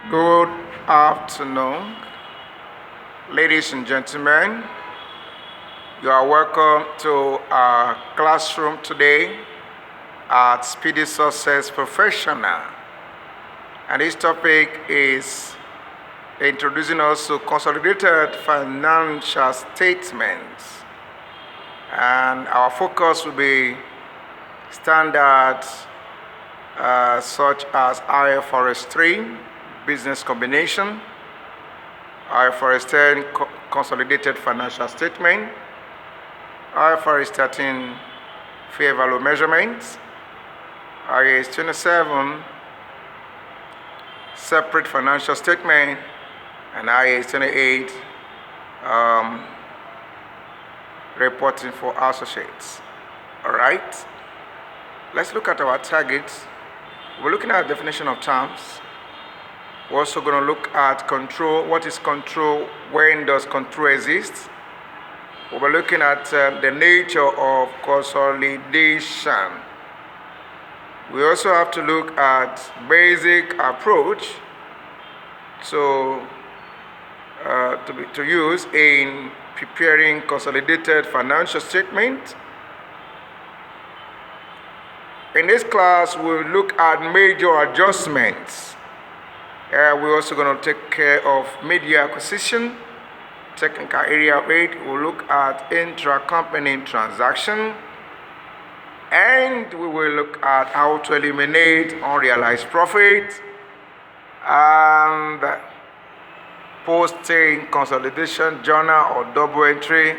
Good afternoon, ladies and gentlemen. You are welcome to our classroom today at Speedysuccess Professional. And this topic is introducing us to Consolidated Financial Statements. And our focus will be standards such as IFRS 3, Business Combination, IFRS 10, Consolidated Financial Statement, IFRS 13, Fair Value Measurements, IAS 27, Separate Financial Statement, and IAS 28, Reporting for Associates. All right, let's look at our targets. We're looking at definition of terms. We're also going to look at control. What is control? When does control exist? We're looking at the nature of consolidation. We also have to look at basic approach to use in preparing consolidated financial statement. In this class, we'll look at major adjustments. We're also going to take care of media acquisition, technical area of it. We'll look at intra-company transaction, and we will look at how to eliminate unrealized profit and posting consolidation journal or double entry,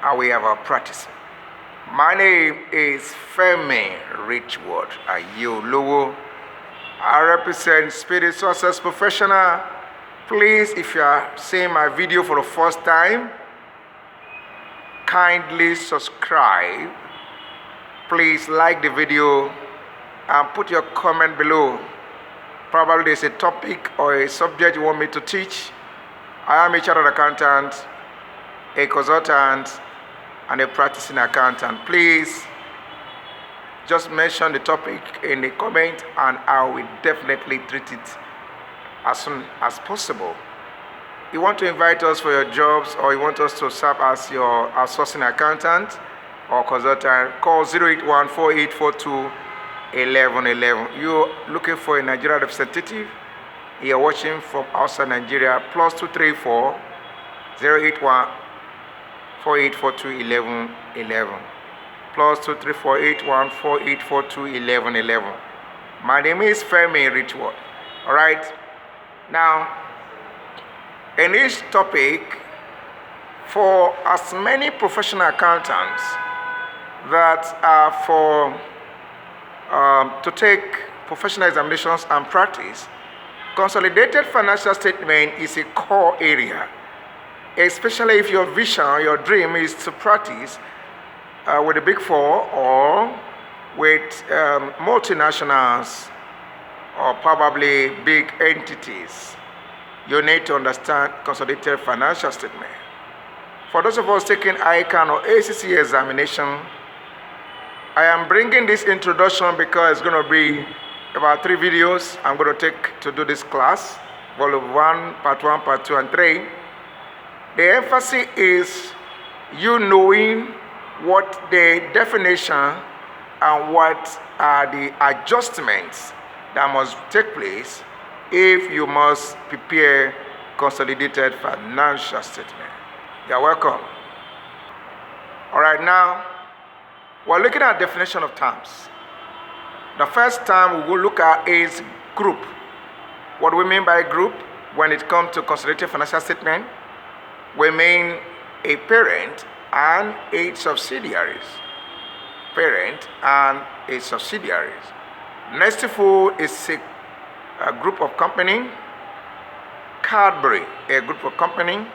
and we have our practice. My name is Femi Richworld Aiyeolowo. I represent Speedysuccess Professional. Please, if you are seeing my video for the first time, kindly subscribe. Please like the video and put your comment below. Probably there's a topic or a subject you want me to teach. I am a chartered accountant, a consultant, and a practicing accountant. Please just mention the topic in the comment and I will definitely treat it as soon as possible. You want to invite us for your jobs or you want us to serve as your outsourcing accountant or consultant, call 081-4842-1111. You're looking for a Nigeria representative, you're watching from outside Nigeria, +234 081 4842-1111. +234814842-1111. My name is Femi Richworld. All right. Now, in this topic, for as many professional accountants that are to take professional examinations and practice, consolidated financial statement is a core area, especially if your vision, your dream is to practice with the Big Four or with multinationals or probably big entities. You need to understand consolidated financial statement. For those of us taking ICAN or ACCA examination, I am bringing this introduction because it's going to be about 3 videos I'm going to take to do this class, volume 1, part 2, and 3. The emphasis is you knowing what the definition and what are the adjustments that must take place if you must prepare consolidated financial statement. You're welcome. All right, now we're looking at definition of terms. The first term we will look at is group. What do we mean by group? When it comes to consolidated financial statement, we mean a parent and its subsidiaries. Parent and its subsidiaries. Nestle Food is a group of company. Cadbury, a group of company.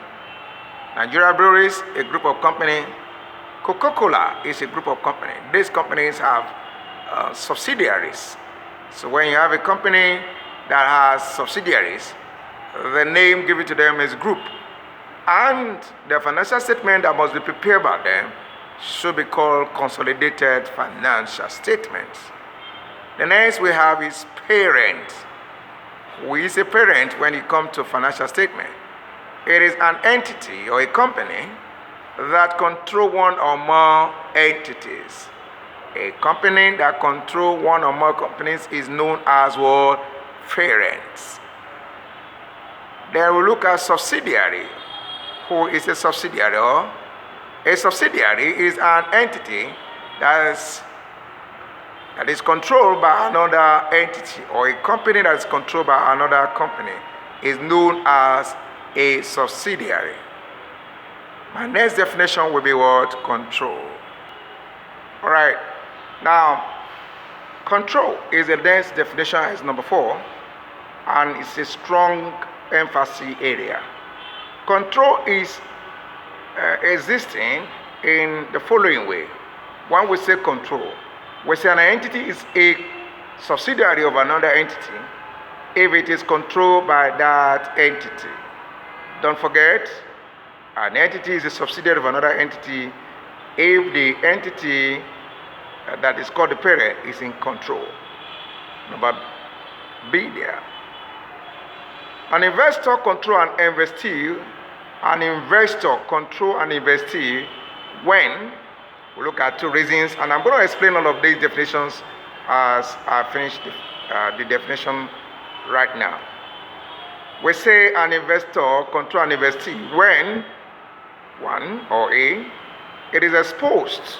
Nigeria Breweries, a group of company. Coca-Cola is a group of company. These companies have subsidiaries. So when you have a company that has subsidiaries, the name given to them is group. And the financial statement that must be prepared by them should be called consolidated financial statements. The next we have is parent. who is a parent when it comes to financial statement. It is an entity or a company that control one or more entities. A company that control one or more companies is known as what? Parents. Then we look at subsidiary. Who is a subsidiary? A subsidiary is an entity that is controlled by another entity, or a company that is controlled by another company is known as a subsidiary. My next definition will be what? Control. All right. Now, control is the next definition, is number 4, and it's a strong emphasis area. Control is existing in the following way. When we say control, we say an entity is a subsidiary of another entity if it is controlled by that entity. Don't forget, an entity is a subsidiary of another entity if the entity that is called the parent is in control. Number B there. An investor control an investee. An investor control an investee when we look at 2 reasons, and I'm going to explain all of these definitions as I finish the definition right now. We say an investor control an investee when 1 or A, it is exposed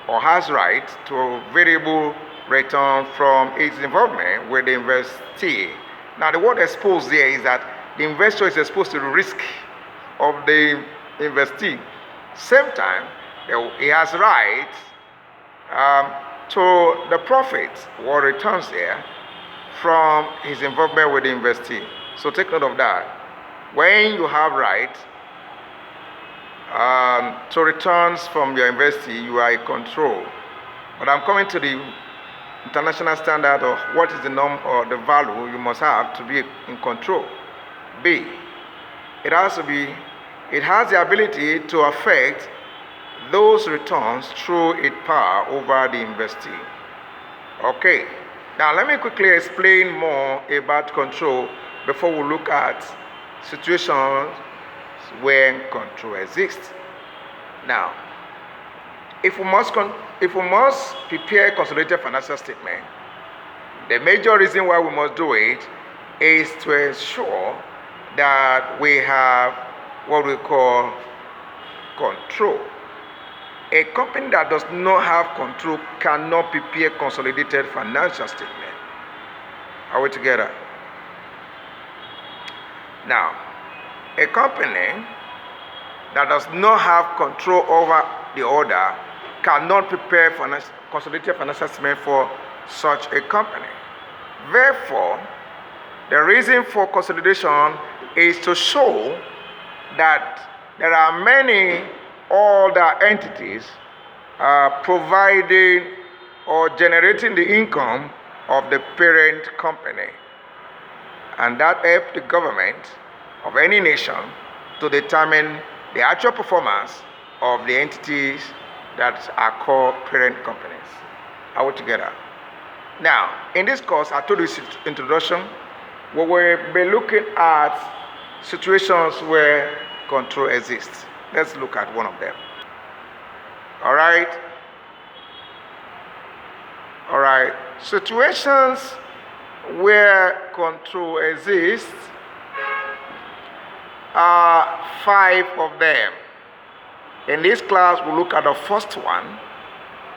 or has right to variable return from its involvement with the investee. Now the word exposed there is that the investor is exposed to the risk of the investee. Same time, he has right to the profit or returns there from his involvement with the investee. So take note of that. When you have right to returns from your investee, you are in control. But I'm coming to the international standard of what is the norm or the value you must have to be in control. B, it has the ability to affect those returns through its power over the investee. Okay, now let me quickly explain more about control before we look at situations where control exists. Now, if we must prepare a consolidated financial statement, the major reason why we must do it is to ensure that we have what we call control. A company that does not have control cannot prepare consolidated financial statement. Are we together? Now, a company that does not have control over the order cannot prepare consolidated financial statement for such a company. Therefore, the reason for consolidation is to show that there are many other entities providing or generating the income of the parent company, and that helps the government of any nation to determine the actual performance of the entities that are called parent companies. Are we together? Now, in this course, I told you this introduction, we will be looking at situations where control exists. Let's look at one of them. All right. Situations where control exists are 5 of them. In this class, we'll look at the first one.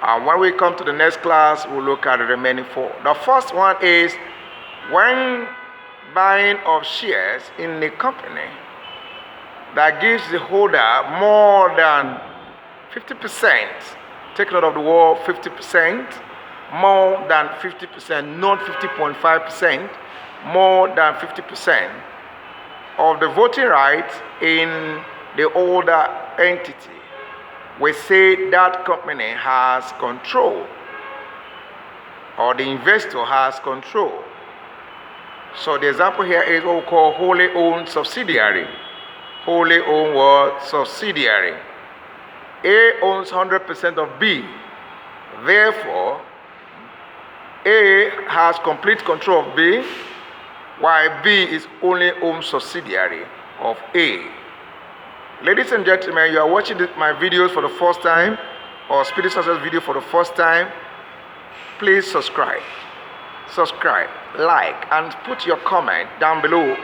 And when we come to the next class, we'll look at the remaining 4. The first one is when buying of shares in a company that gives the holder more than 50%. Take note of the word 50%. More than 50%, not 50.5%, more than 50% of the voting rights in the older entity. We say that company has control, or the investor has control. So the example here is what we call wholly owned subsidiary. Wholly owned what? Subsidiary. A owns 100% of B. Therefore, A has complete control of B, while B is only home subsidiary of A. Ladies and gentlemen, you are watching my videos for the first time or Speedysuccess video for the first time, please subscribe, like, and put your comment down below.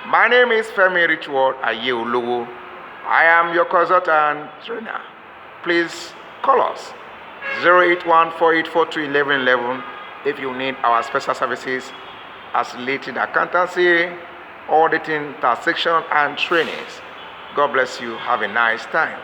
My name is Femi Richworld Aiyeolowo. I am your consultant trainer. Please call us 08148421111 if you need our special services as related accountancy, auditing, taxation, and trainings. God bless you. Have a nice time.